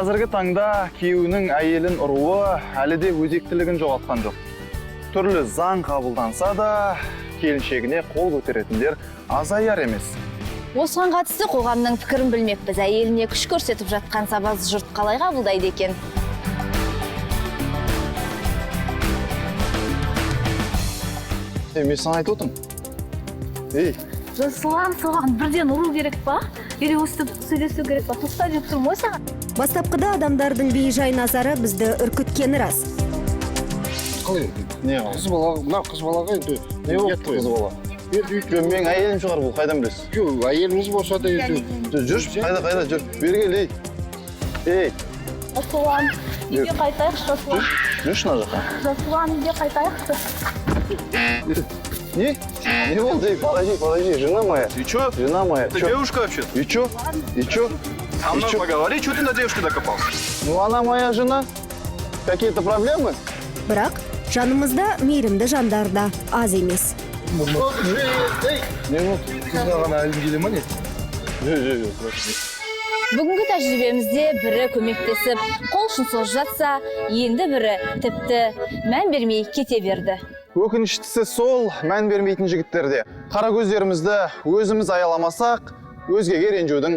Қазіргі таңда күйеуінің әйелін ұруы әлі де өзектілігін жоғалтқан жоқ. Түрлі заң қабылданса да, келіншегіне қол көтеретіндер азаяр емес. Осыған қатысты қоғамның пікірін білмекпіз. Әйеліне күш көрсетіп жатқан сабаз жұрт қалай қабылдайды екен? Мен саған айтып отырмын. Жасұлан, соған бірден ұру керек па? Или өстіп сөйлесу керек па? Тоқта деп тұрмын ғой саған. Бастапқыда адамдардың бейжай назары бізді үркіткені рас. Қалай? Не қал? Қыз бала, мына қыз балаға енді Не болды қыз бала? Менің әйелім шығар бұл, қайдан білесіз? Жоқ, әйеліңіз болса да енді. Жүрші, қайда жүр? Бергел, ей. Жасұлан, үйге қайтайықшы, Жасұлан. Жүрші мына жаққа. Жасұлан, үйге қайтайықшы. Не? Не болды? Подожди, жена моя. И чё? Жена моя. Ты девушка вообще? И чё? Со мной поговори, чё ты на девушке докопался? Ну, она моя жена. Какие-то проблемы? Бірақ жанымызда мейірімді жандар да аз емес. Не болды? Қызға ғана әлім келе ма не? Бүгінгі тәжірибемізде бірі көмектесіп, қол ұшын созып жатса, енді бірі тіпті мән бермей кете берді. Өкініштісі сол, мән бермейтін жігіттерде. Қара көздерімізді өзіміз аяламасақ, өзгеге ренжудің